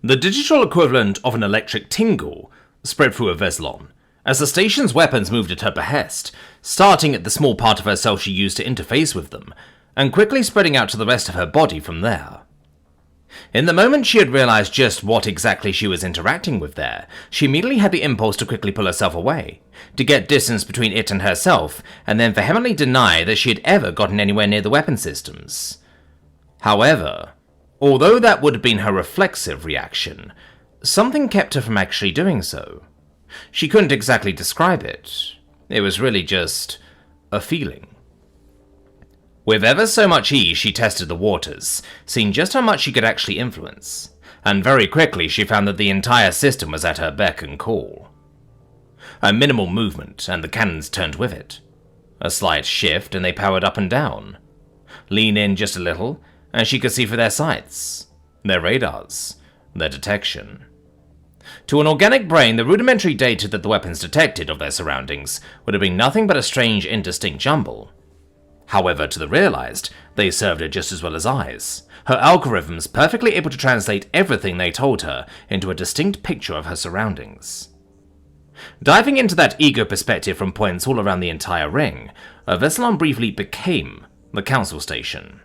The digital equivalent of an electric tingle spread through her Veslon, as the station's weapons moved at her behest, starting at the small part of herself she used to interface with them, and quickly spreading out to the rest of her body from there. In the moment she had realized just what exactly she was interacting with there, she immediately had the impulse to quickly pull herself away, to get distance between it and herself, and then vehemently deny that she had ever gotten anywhere near the weapon systems. However, although that would have been her reflexive reaction, something kept her from actually doing so. She couldn't exactly describe it. It was really just a feeling. With ever so much ease, she tested the waters, seeing just how much she could actually influence, and very quickly she found that the entire system was at her beck and call. A minimal movement, and the cannons turned with it. A slight shift, and they powered up and down. Lean in just a little, and she could see for their sights, their radars, their detection. To an organic brain, the rudimentary data that the weapons detected of their surroundings would have been nothing but a strange, indistinct jumble. However, to the realized, they served her just as well as eyes, her algorithms perfectly able to translate everything they told her into a distinct picture of her surroundings. Diving into that ego perspective from points all around the entire ring, Veselon briefly became the council station,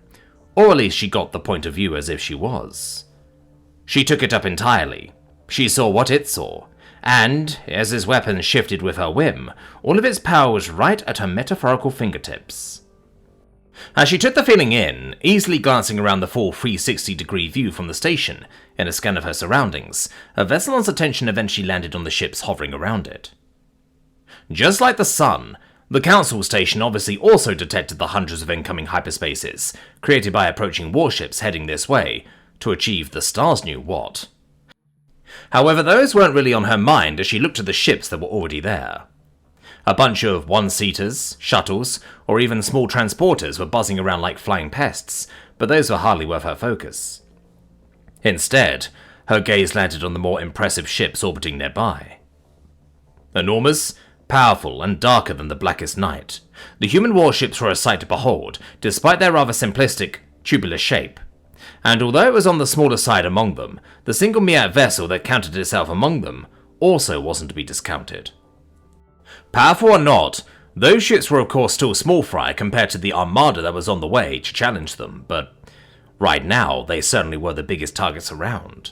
or at least she got the point of view as if she was. She took it up entirely. She saw what it saw, and, as his weapon shifted with her whim, all of its power was right at her metaphorical fingertips. As she took the feeling in, easily glancing around the full 360-degree view from the station in a scan of her surroundings, Veselon's attention eventually landed on the ships hovering around it. Just like the sun, the Council station obviously also detected the hundreds of incoming hyperspaces, created by approaching warships heading this way, to achieve the stars knew what. However, those weren't really on her mind as she looked at the ships that were already there. A bunch of one-seaters, shuttles, or even small transporters were buzzing around like flying pests, but those were hardly worth her focus. Instead, her gaze landed on the more impressive ships orbiting nearby. Enormous, powerful, and darker than the blackest night, the human warships were a sight to behold, despite their rather simplistic, tubular shape. And although it was on the smaller side among them, the single Miat vessel that counted itself among them also wasn't to be discounted. Powerful or not, those ships were of course still small fry compared to the armada that was on the way to challenge them, but right now they certainly were the biggest targets around.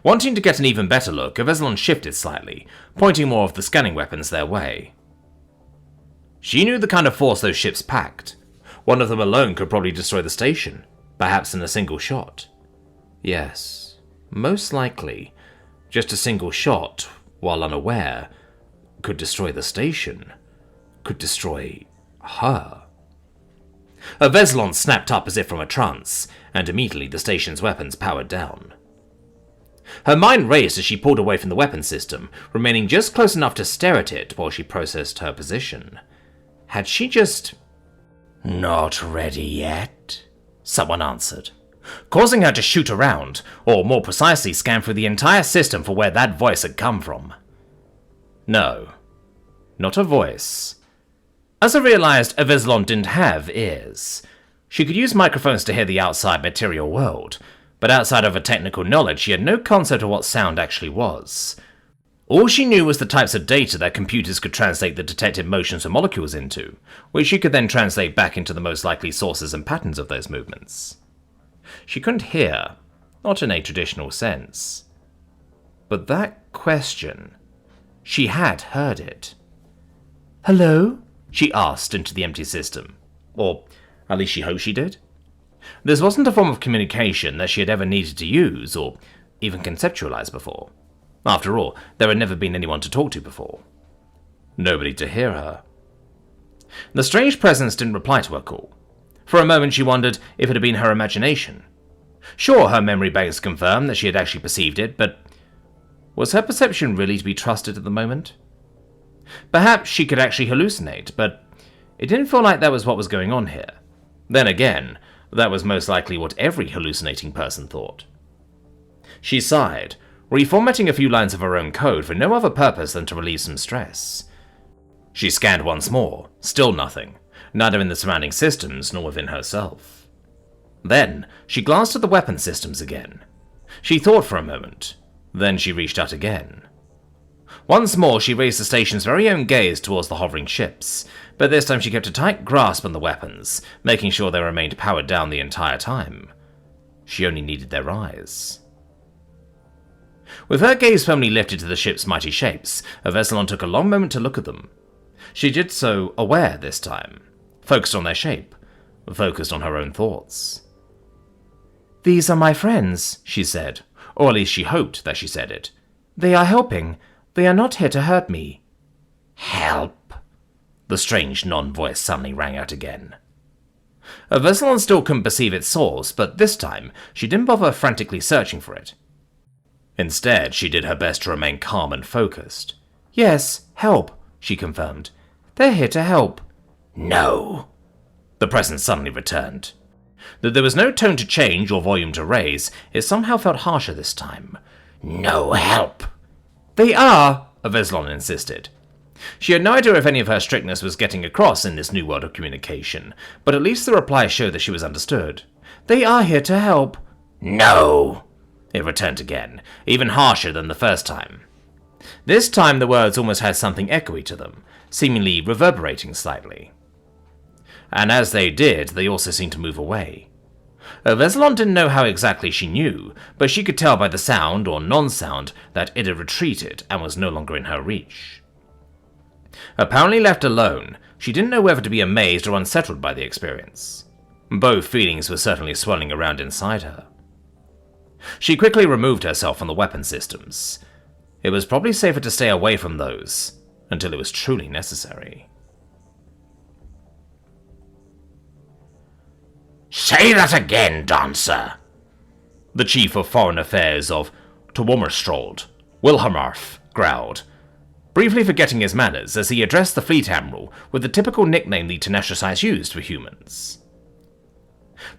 Wanting to get an even better look, Veselon shifted slightly, pointing more of the scanning weapons their way. She knew the kind of force those ships packed. One of them alone could probably destroy the station, perhaps in a single shot. Yes, most likely, just a single shot, while unaware, could destroy the station, could destroy her. Veselon snapped up as if from a trance, and immediately the station's weapons powered down. Her mind raced as she pulled away from the weapon system, remaining just close enough to stare at it while she processed her position. Had she just... "Not ready yet?" someone answered, causing her to shoot around, or more precisely scan through the entire system for where that voice had come from. No, not a voice. As I realized, Veselon didn't have ears. She could use microphones to hear the outside material world, but outside of her technical knowledge, she had no concept of what sound actually was. All she knew was the types of data that computers could translate the detected motions of molecules into, which she could then translate back into the most likely sources and patterns of those movements. She couldn't hear, not in a traditional sense. But that question... she had heard it. "Hello?" she asked into the empty system. Or, at least she hoped she did. This wasn't a form of communication that she had ever needed to use, or even conceptualize before. After all, there had never been anyone to talk to before. Nobody to hear her. The strange presence didn't reply to her call. For a moment she wondered if it had been her imagination. Sure, her memory banks confirmed that she had actually perceived it, but was her perception really to be trusted at the moment? Perhaps she could actually hallucinate, but it didn't feel like that was what was going on here. Then again, that was most likely what every hallucinating person thought. She sighed, reformatting a few lines of her own code for no other purpose than to relieve some stress. She scanned once more, still nothing, neither in the surrounding systems nor within herself. Then, she glanced at the weapon systems again. She thought for a moment, then she reached out again. Once more, she raised the station's very own gaze towards the hovering ships, but this time she kept a tight grasp on the weapons, making sure they remained powered down the entire time. She only needed their eyes. With her gaze firmly lifted to the ship's mighty shapes, Veselon took a long moment to look at them. She did so aware this time, focused on their shape, focused on her own thoughts. "These are my friends," she said, or at least she hoped that she said it. "They are helping. They are not here to hurt me." "Help?" The strange non-voice suddenly rang out again. Veselon still couldn't perceive its source, but this time she didn't bother frantically searching for it. Instead, she did her best to remain calm and focused. "Yes, help," she confirmed. "They're here to help." "No." The presence suddenly returned. Though there was no tone to change or volume to raise, it somehow felt harsher this time. "No help." "They are," Veselon insisted. She had no idea if any of her strictness was getting across in this new world of communication, but at least the reply showed that she was understood. "They are here to help." "No." It returned again, even harsher than the first time. This time the words almost had something echoey to them, seemingly reverberating slightly. And as they did, they also seemed to move away. Veselon didn't know how exactly she knew, but she could tell by the sound or non-sound that it had retreated and was no longer in her reach. Apparently left alone, she didn't know whether to be amazed or unsettled by the experience. Both feelings were certainly swirling around inside her. She quickly removed herself from the weapon systems. It was probably safer to stay away from those until it was truly necessary. "Say that again, Dancer," the Chief of Foreign Affairs of Twommerstrald, Wilhelmarth, growled, briefly forgetting his manners as he addressed the Fleet Admiral with the typical nickname the Tenashisites used for humans.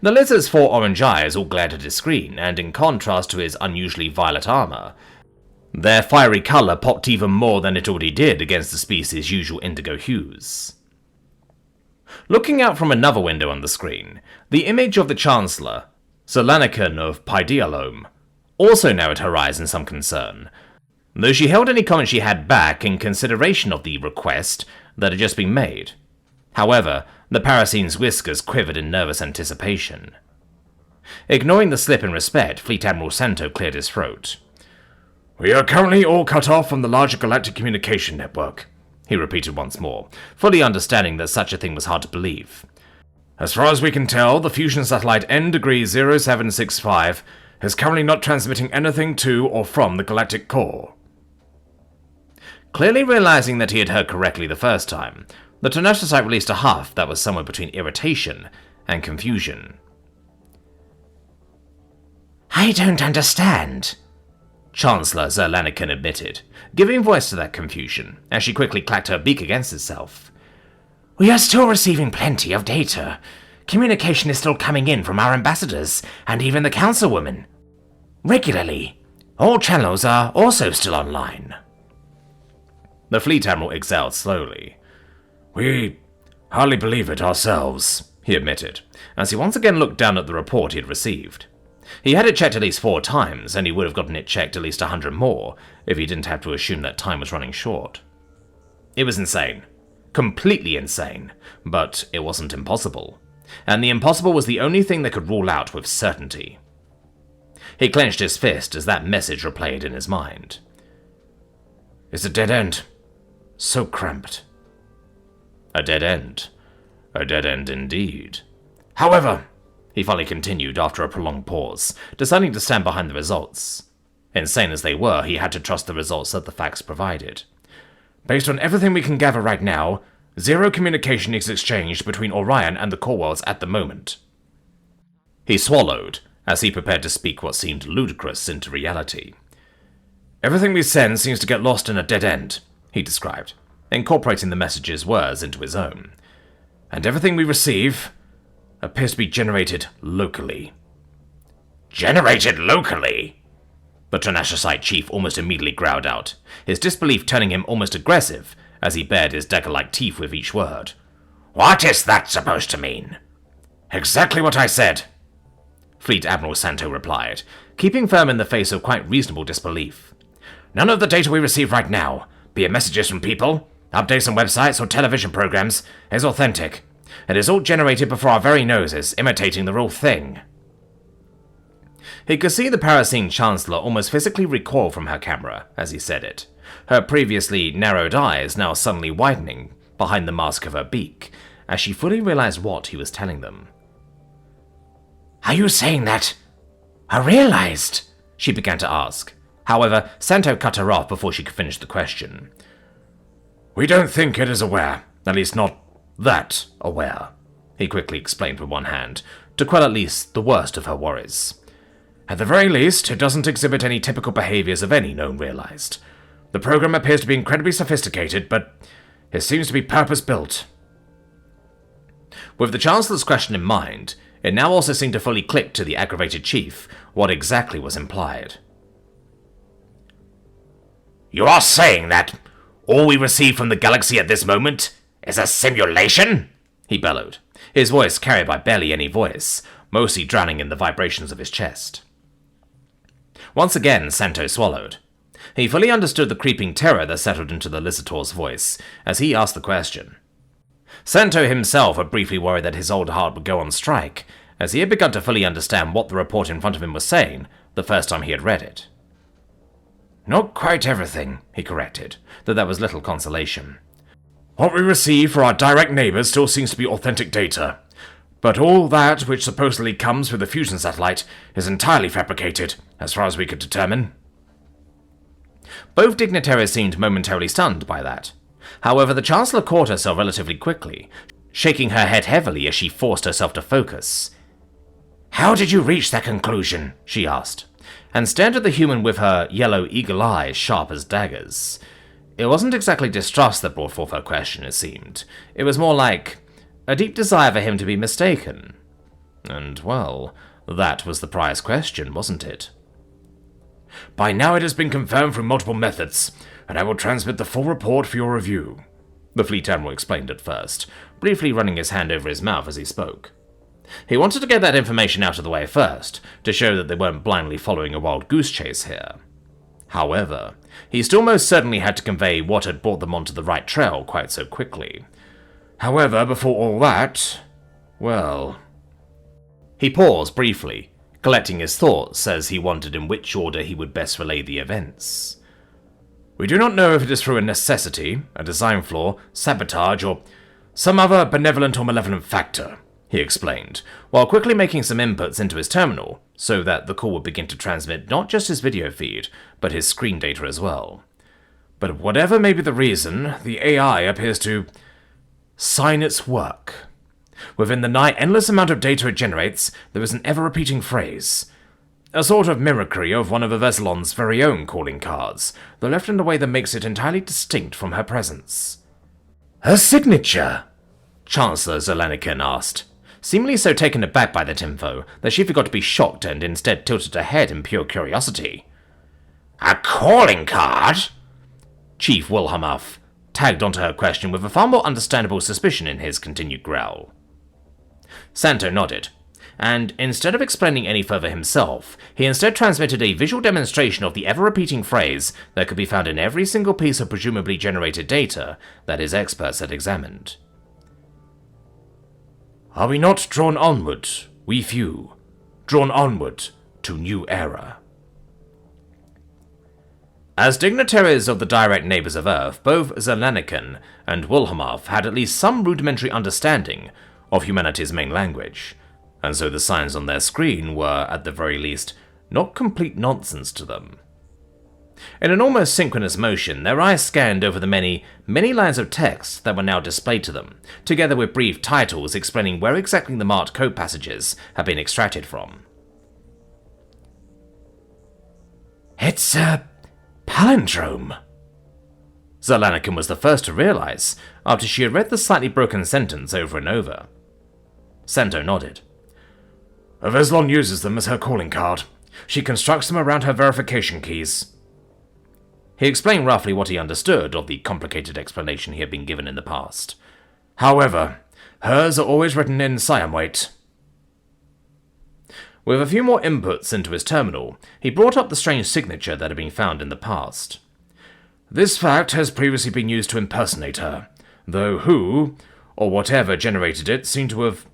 The lizard's 4 orange eyes all glared at his screen, and in contrast to his unusually violet armor, their fiery color popped even more than it already did against the species' usual indigo hues. Looking out from another window on the screen, the image of the Chancellor, Zerlanican of Pydialome, also narrowed her eyes in some concern, though she held any comment she had back in consideration of the request that had just been made. However, the Parasine's whiskers quivered in nervous anticipation. Ignoring the slip in respect, Fleet Admiral Sento cleared his throat. "We are currently all cut off from the larger galactic communication network," he repeated once more, fully understanding that such a thing was hard to believe. "As far as we can tell, the fusion satellite N-0765 is currently not transmitting anything to or from the galactic core." Clearly realizing that he had heard correctly the first time, the Tenashite released a huff that was somewhere between irritation and confusion. "I don't understand," Chancellor Zerlanican admitted, giving voice to that confusion as she quickly clacked her beak against itself. "We are still receiving plenty of data. Communication is still coming in from our ambassadors and even the Councilwoman. Regularly. All channels are also still online." The Fleet Admiral exhaled slowly. "We hardly believe it ourselves," he admitted, as he once again looked down at the report he had received. He had it checked at least 4 times, and he would have gotten it checked at least 100 more if he didn't have to assume that time was running short. It was insane. Completely insane. But it wasn't impossible. And the impossible was the only thing that could rule out with certainty. He clenched his fist as that message replayed in his mind. "It's a dead end. So cramped." A dead end. A dead end indeed. However, he finally continued after a prolonged pause, deciding to stand behind the results. Insane as they were, he had to trust the results that the facts provided. "Based on everything we can gather right now, 0 communication is exchanged between Orion and the core worlds at the moment." He swallowed, as he prepared to speak what seemed ludicrous into reality. "Everything we send seems to get lost in a dead end," he described, incorporating the message's words into his own. "And everything we receive appears to be generated locally." "Generated locally?" The Tenashite chief almost immediately growled out, his disbelief turning him almost aggressive as he bared his dagger-like teeth with each word. "What is that supposed to mean?" "Exactly what I said." Fleet Admiral Santo replied, keeping firm in the face of quite reasonable disbelief. None of the data we receive right now, be it messages from people, updates on websites, or television programs, is authentic. It is all generated before our very noses, imitating the real thing. He could see the Parasine Chancellor almost physically recoil from her camera as he said it, her previously narrowed eyes now suddenly widening behind the mask of her beak, as she fully realized what he was telling them. Are you saying that? I realized, she began to ask. However, Santo cut her off before she could finish the question. We don't think it is aware, at least not that aware, he quickly explained with one hand, to quell at least the worst of her worries. At the very least, it doesn't exhibit any typical behaviors of any known realized. The program appears to be incredibly sophisticated, but it seems to be purpose-built. With the Chancellor's question in mind, it now also seemed to fully click to the aggravated chief what exactly was implied. You are saying that all we receive from the galaxy at this moment is a simulation? He bellowed, his voice carried by barely any voice, mostly drowning in the vibrations of his chest. Once again, Santo swallowed. He fully understood the creeping terror that settled into the Lizardor's voice as he asked the question. Santo himself had briefly worried that his old heart would go on strike, as he had begun to fully understand what the report in front of him was saying the first time he had read it. Not quite everything, he corrected, though there was little consolation. What we receive for our direct neighbors still seems to be authentic data, but all that which supposedly comes with the fusion satellite is entirely fabricated, as far as we could determine. Both dignitaries seemed momentarily stunned by that. However, the Chancellor caught herself relatively quickly, shaking her head heavily as she forced herself to focus. How did you reach that conclusion? She asked, and stared at the human with her yellow eagle eyes sharp as daggers. It wasn't exactly distrust that brought forth her question, it seemed. It was more like a deep desire for him to be mistaken. And, well, that was the prize question, wasn't it? By now it has been confirmed through multiple methods, and I will transmit the full report for your review, the Fleet Admiral explained at first, briefly running his hand over his mouth as he spoke. He wanted to get that information out of the way first, to show that they weren't blindly following a wild goose chase here. However, he still most certainly had to convey what had brought them onto the right trail quite so quickly. However, before all that, well... He paused briefly, collecting his thoughts as he wondered in which order he would best relay the events. We do not know if it is through a necessity, a design flaw, sabotage, or some other benevolent or malevolent factor, he explained, while quickly making some inputs into his terminal, so that the call would begin to transmit not just his video feed, but his screen data as well. But whatever may be the reason, the AI appears to sign its work. Within the nigh endless amount of data it generates, there is an ever-repeating phrase. A sort of mimicry of one of Aveslon's very own calling cards, though left in a way that makes it entirely distinct from her presence. Her signature? Chancellor Zolanican asked, seemingly so taken aback by that info that she forgot to be shocked and instead tilted her head in pure curiosity. A calling card? Chief Wilhelmuth tagged onto her question with a far more understandable suspicion in his continued growl. Santo nodded, and instead of explaining any further himself, he instead transmitted a visual demonstration of the ever-repeating phrase that could be found in every single piece of presumably generated data that his experts had examined. Are we not drawn onward, we few, drawn onward to new era? As dignitaries of the direct neighbors of Earth, both Zelanican and Wilhelmuth had at least some rudimentary understanding of humanity's main language, and so the signs on their screen were, at the very least, not complete nonsense to them. In an almost synchronous motion, their eyes scanned over the many lines of text that were now displayed to them, together with brief titles explaining where exactly the marked code passages had been extracted from. It's a palindrome. Zelanican was the first to realize, after she had read the slightly broken sentence over and over. Santo nodded. Aveslon uses them as her calling card. She constructs them around her verification keys. He explained roughly what he understood of the complicated explanation he had been given in the past. However, hers are always written in cyan weight. With a few more inputs into his terminal, he brought up the strange signature that had been found in the past. This fact has previously been used to impersonate her, though who, or whatever generated it, seemed to have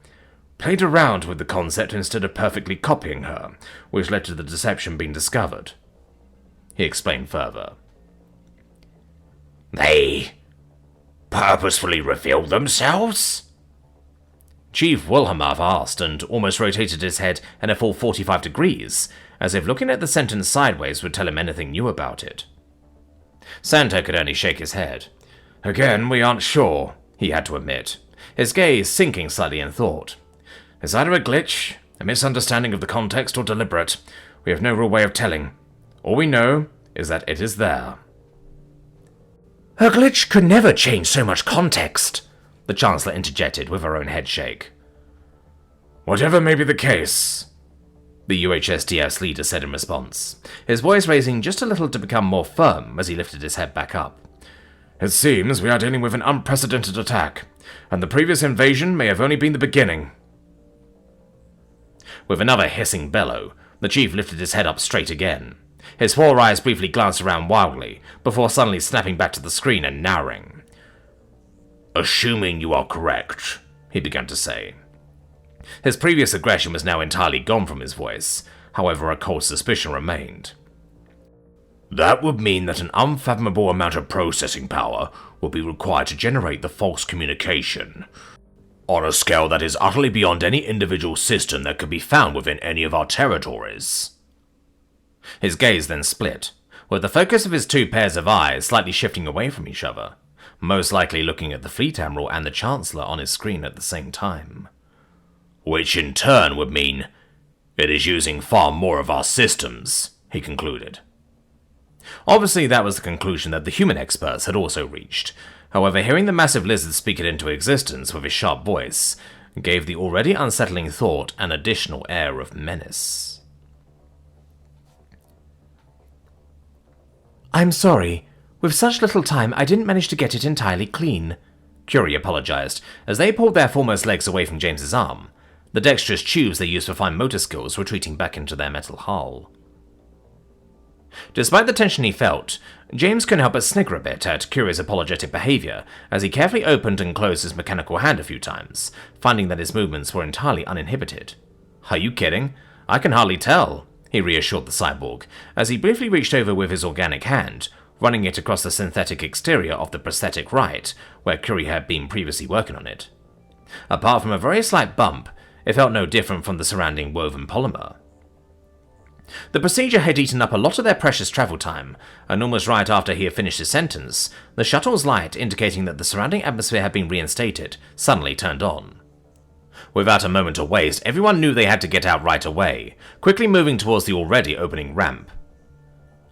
played around with the concept instead of perfectly copying her, which led to the deception being discovered. He explained further. They purposefully revealed themselves? Chief Wilhelmov asked and almost rotated his head in a full 45 degrees, as if looking at the sentence sideways would tell him anything new about it. Santa could only shake his head. Again, we aren't sure, he had to admit, his gaze sinking slightly in thought. It's either a glitch, a misunderstanding of the context, or deliberate. We have no real way of telling. All we know is that it is there. A glitch could never change so much context, the Chancellor interjected with her own headshake. Whatever may be the case, the UHSDS leader said in response, his voice raising just a little to become more firm as he lifted his head back up. It seems we are dealing with an unprecedented attack, and the previous invasion may have only been the beginning. With another hissing bellow, the chief lifted his head up straight again. His four eyes briefly glanced around wildly, before suddenly snapping back to the screen and narrowing. Assuming you are correct, he began to say. His previous aggression was now entirely gone from his voice, however a cold suspicion remained. That would mean that an unfathomable amount of processing power will be required to generate the false communication, on a scale that is utterly beyond any individual system that could be found within any of our territories. His gaze then split, with the focus of his two pairs of eyes slightly shifting away from each other, most likely looking at the Fleet Admiral and the Chancellor on his screen at the same time. Which in turn would mean it is using far more of our systems, he concluded. Obviously that was the conclusion that the human experts had also reached. However, hearing the massive lizard speak it into existence with his sharp voice gave the already unsettling thought an additional air of menace. I'm sorry. With such little time, I didn't manage to get it entirely clean, Curie apologized, as they pulled their foremost legs away from James's arm, the dexterous tubes they used for fine motor skills retreating back into their metal hull. Despite the tension he felt, James couldn't help but snigger a bit at Curie's apologetic behavior as he carefully opened and closed his mechanical hand a few times, finding that his movements were entirely uninhibited. Are you kidding? I can hardly tell, he reassured the cyborg, as he briefly reached over with his organic hand, running it across the synthetic exterior of the prosthetic right, where Curie had been previously working on it. Apart from a very slight bump, it felt no different from the surrounding woven polymer. The procedure had eaten up a lot of their precious travel time, and almost right after he had finished his sentence, the shuttle's light indicating that the surrounding atmosphere had been reinstated suddenly turned on. Without a moment to waste, everyone knew they had to get out right away, quickly moving towards the already opening ramp.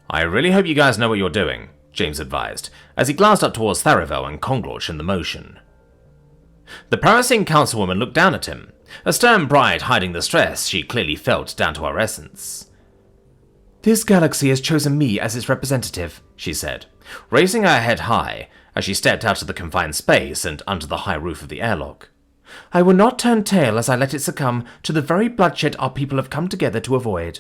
I really hope you guys know what you're doing, James advised, as he glanced up towards Tharavel and Konglorch in the motion. The promising Councilwoman looked down at him, a stern bride hiding the stress she clearly felt down to her essence. This galaxy has chosen me as its representative, she said, raising her head high as she stepped out of the confined space and under the high roof of the airlock. I will not turn tail as I let it succumb to the very bloodshed our people have come together to avoid.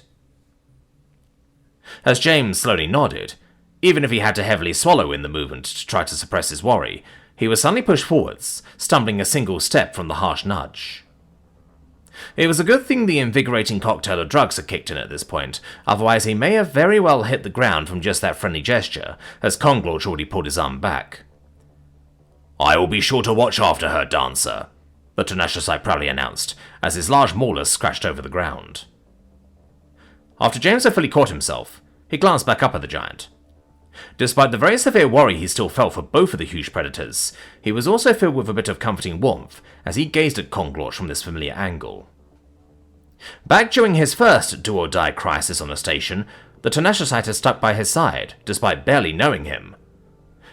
As James slowly nodded, even if he had to heavily swallow in the movement to try to suppress his worry, he was suddenly pushed forwards, stumbling a single step from the harsh nudge. It was a good thing the invigorating cocktail of drugs had kicked in at this point, otherwise he may have very well hit the ground from just that friendly gesture, as Konglorch already pulled his arm back. I will be sure to watch after her, Dancer, the Tenaciousite proudly announced, as his large mauler scratched over the ground. After James had fully caught himself, he glanced back up at the giant. Despite the very severe worry he still felt for both of the huge predators, he was also filled with a bit of comforting warmth as he gazed at Konglorch from this familiar angle. Back during his first do-or-die crisis on the station, the Tenaciousite had stuck by his side, despite barely knowing him.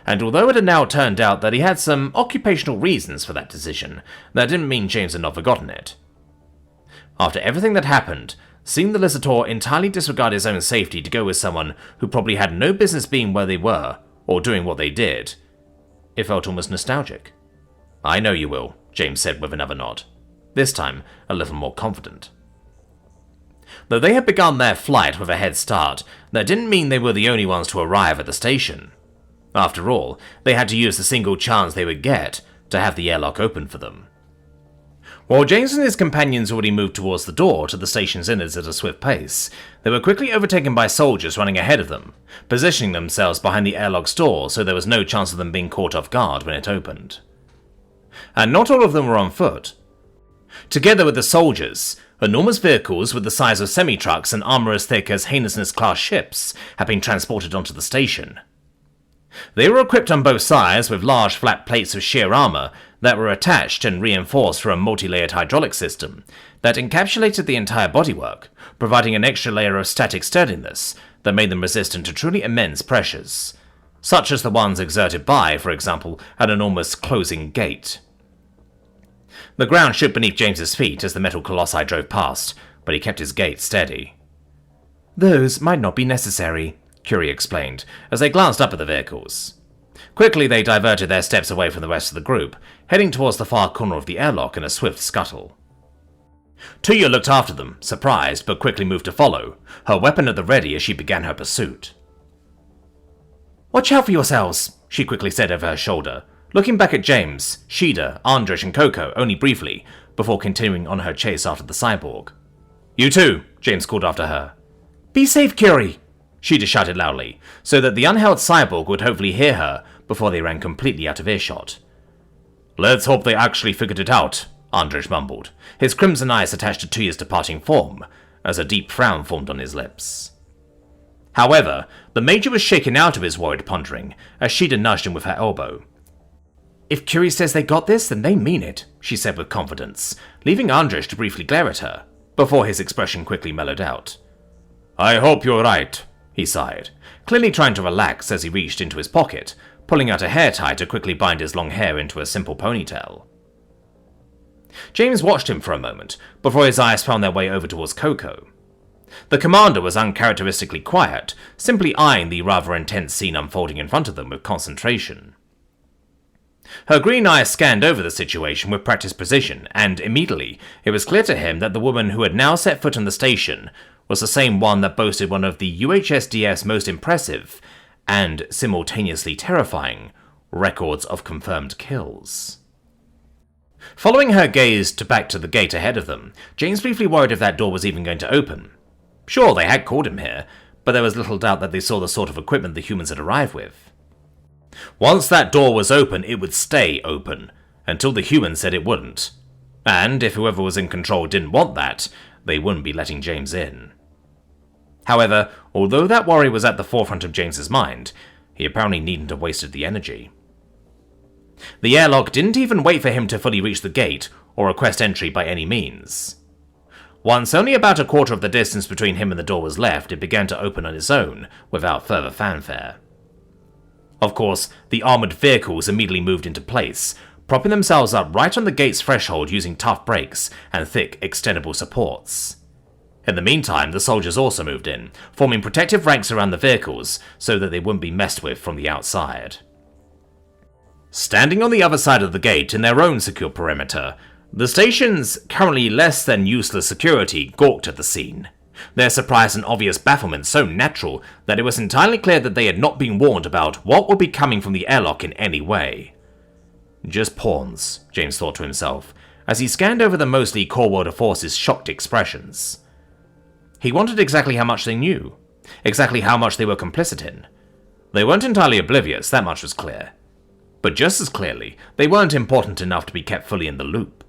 And although it had now turned out that he had some occupational reasons for that decision, that didn't mean James had not forgotten it. After everything that happened, seeing the Lizardor entirely disregard his own safety to go with someone who probably had no business being where they were, or doing what they did, it felt almost nostalgic. I know you will, James said with another nod, this time a little more confident. Though they had begun their flight with a head start, that didn't mean they were the only ones to arrive at the station. After all, they had to use the single chance they would get to have the airlock open for them. While James and his companions already moved towards the door to the station's innards at a swift pace, they were quickly overtaken by soldiers running ahead of them, positioning themselves behind the airlock's door so there was no chance of them being caught off guard when it opened. And not all of them were on foot. Together with the soldiers, enormous vehicles with the size of semi-trucks and armor as thick as Heinous-class ships had been transported onto the station. They were equipped on both sides with large flat plates of sheer armor that were attached and reinforced through a multi-layered hydraulic system that encapsulated the entire bodywork, providing an extra layer of static sturdiness that made them resistant to truly immense pressures, such as the ones exerted by, for example, an enormous closing gate. The ground shook beneath James's feet as the metal colossi drove past, but he kept his gait steady. "Those might not be necessary," Curie explained, as they glanced up at the vehicles. Quickly they diverted their steps away from the rest of the group, heading towards the far corner of the airlock in a swift scuttle. Tuya looked after them, surprised, but quickly moved to follow, her weapon at the ready as she began her pursuit. "Watch out for yourselves," she quickly said over her shoulder, looking back at James, Shida, Andrish, and Coco only briefly, before continuing on her chase after the cyborg. "You too," James called after her. "Be safe, Curie," Shida shouted loudly, so that the unheld cyborg would hopefully hear her before they ran completely out of earshot. "Let's hope they actually figured it out," Andrish mumbled, his crimson eyes attached to Tuya's departing form, as a deep frown formed on his lips. However, the Major was shaken out of his worried pondering, as Shida nudged him with her elbow. "If Curie says they got this, then they mean it," she said with confidence, leaving Andrish to briefly glare at her, before his expression quickly mellowed out. "I hope you're right," he sighed, clearly trying to relax as he reached into his pocket, pulling out a hair tie to quickly bind his long hair into a simple ponytail. James watched him for a moment, before his eyes found their way over towards Coco. The commander was uncharacteristically quiet, simply eyeing the rather intense scene unfolding in front of them with concentration. Her green eyes scanned over the situation with practiced precision, and immediately it was clear to him that the woman who had now set foot on the station was the same one that boasted one of the UHSDF's most impressive, and simultaneously terrifying, records of confirmed kills. Following her gaze back to the gate ahead of them, James briefly worried if that door was even going to open. Sure, they had called him here, but there was little doubt that they saw the sort of equipment the humans had arrived with. Once that door was open, it would stay open, until the humans said it wouldn't. And if whoever was in control didn't want that, they wouldn't be letting James in. However, although that worry was at the forefront of James's mind, he apparently needn't have wasted the energy. The airlock didn't even wait for him to fully reach the gate or request entry by any means. Once only about a quarter of the distance between him and the door was left, it began to open on its own, without further fanfare. Of course, the armored vehicles immediately moved into place, propping themselves up right on the gate's threshold using tough brakes and thick, extendable supports. In the meantime, the soldiers also moved in, forming protective ranks around the vehicles so that they wouldn't be messed with from the outside. Standing on the other side of the gate in their own secure perimeter, the station's currently less than useless security gawked at the scene, their surprise and obvious bafflement so natural that it was entirely clear that they had not been warned about what would be coming from the airlock in any way. Just pawns, James thought to himself, as he scanned over the mostly core world of forces' shocked expressions. He wondered exactly how much they knew, exactly how much they were complicit in. They weren't entirely oblivious, that much was clear. But just as clearly, they weren't important enough to be kept fully in the loop.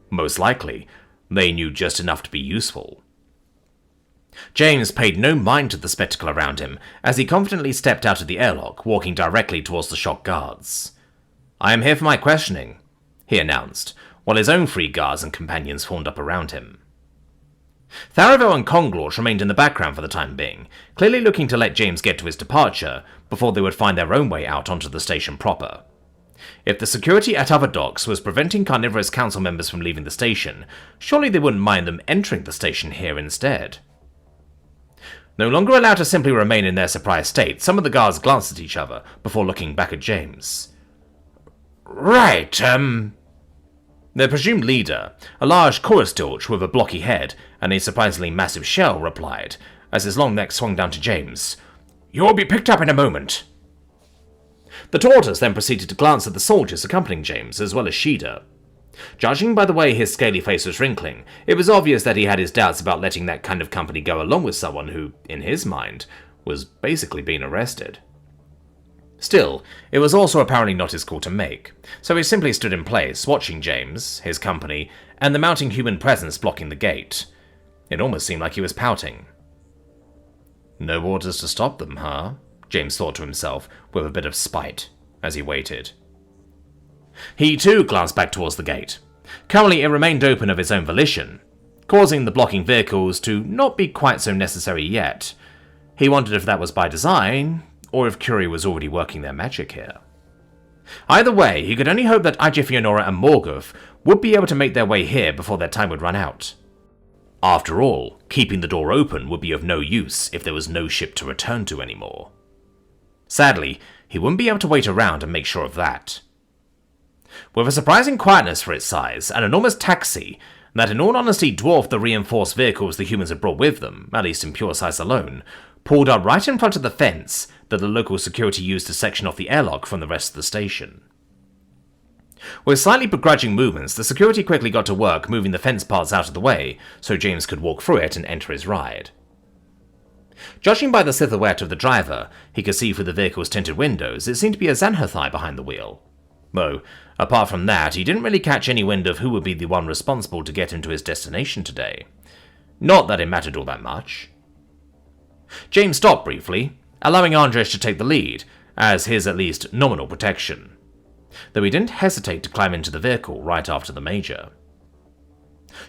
Most likely, they knew just enough to be useful. James paid no mind to the spectacle around him as he confidently stepped out of the airlock, walking directly towards the shocked guards. "I am here for my questioning," he announced, while his own 3 guards and companions formed up around him. Tharavel and Conglorsh remained in the background for the time being, clearly looking to let James get to his departure before they would find their own way out onto the station proper. If the security at other docks was preventing carnivorous council members from leaving the station, surely they wouldn't mind them entering the station here instead. No longer allowed to simply remain in their surprised state, some of the guards glanced at each other before looking back at James. Right, Their presumed leader, a large chorus dilch with a blocky head and a surprisingly massive shell, replied, as his long neck swung down to James. "You'll be picked up in a moment." The tortoise then proceeded to glance at the soldiers accompanying James, as well as Sheeda. Judging by the way his scaly face was wrinkling, it was obvious that he had his doubts about letting that kind of company go along with someone who, in his mind, was basically being arrested. Still, it was also apparently not his call to make, so he simply stood in place, watching James, his company, and the mounting human presence blocking the gate. It almost seemed like he was pouting. "No orders to stop them, huh?" James thought to himself, with a bit of spite, as he waited. He too glanced back towards the gate. Currently it remained open of its own volition, causing the blocking vehicles to not be quite so necessary yet. He wondered if that was by design, or if Curie was already working their magic here. Either way, he could only hope that Ajifionora and Morgoth would be able to make their way here before their time would run out. After all, keeping the door open would be of no use if there was no ship to return to anymore. Sadly, he wouldn't be able to wait around and make sure of that. With a surprising quietness for its size, an enormous taxi that in all honesty dwarfed the reinforced vehicles the humans had brought with them, at least in pure size alone, pulled up right in front of the fence that the local security used to section off the airlock from the rest of the station. With slightly begrudging movements, the security quickly got to work moving the fence parts out of the way so James could walk through it and enter his ride. Judging by the silhouette of the driver, he could see through the vehicle's tinted windows it seemed to be a Xanhothai behind the wheel. Though, apart from that, he didn't really catch any wind of who would be the one responsible to get him to his destination today. Not that it mattered all that much. James stopped briefly, allowing Andres to take the lead, as his at least nominal protection, though he didn't hesitate to climb into the vehicle right after the Major.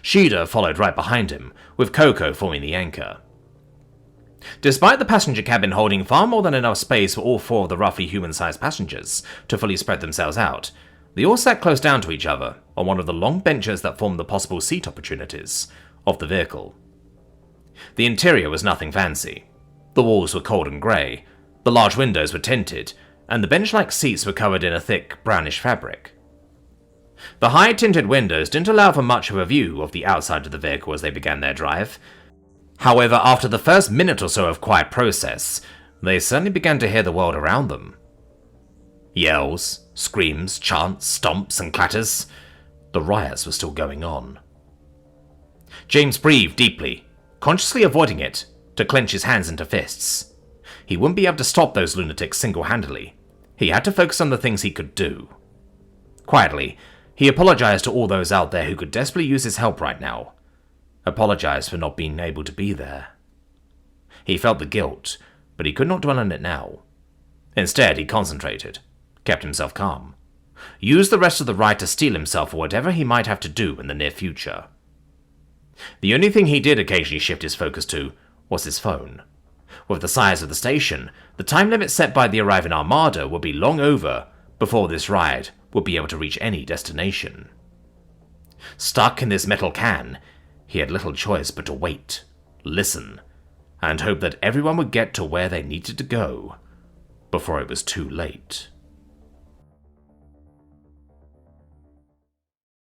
Sheeda followed right behind him, with Coco forming the anchor. Despite the passenger cabin holding far more than enough space for all four of the roughly human-sized passengers to fully spread themselves out, they all sat close down to each other on one of the long benches that formed the possible seat opportunities of the vehicle. The interior was nothing fancy. The walls were cold and grey, the large windows were tinted, and the bench-like seats were covered in a thick, brownish fabric. The high tinted windows didn't allow for much of a view of the outside of the vehicle as they began their drive. However, after the first minute or so of quiet process, they certainly began to hear the world around them. Yells, screams, chants, stomps, and clatters. The riots were still going on. James breathed deeply, consciously avoiding it, to clench his hands into fists. He wouldn't be able to stop those lunatics single-handedly. He had to focus on the things he could do. Quietly, he apologized to all those out there who could desperately use his help right now. Apologized for not being able to be there. He felt the guilt, but he could not dwell on it now. Instead, he concentrated, kept himself calm, used the rest of the ride to steel himself for whatever he might have to do in the near future. The only thing he did occasionally shift his focus to was his phone. With the size of the station, the time limit set by the arriving armada would be long over before this ride would be able to reach any destination. Stuck in this metal can, he had little choice but to wait, listen, and hope that everyone would get to where they needed to go before it was too late.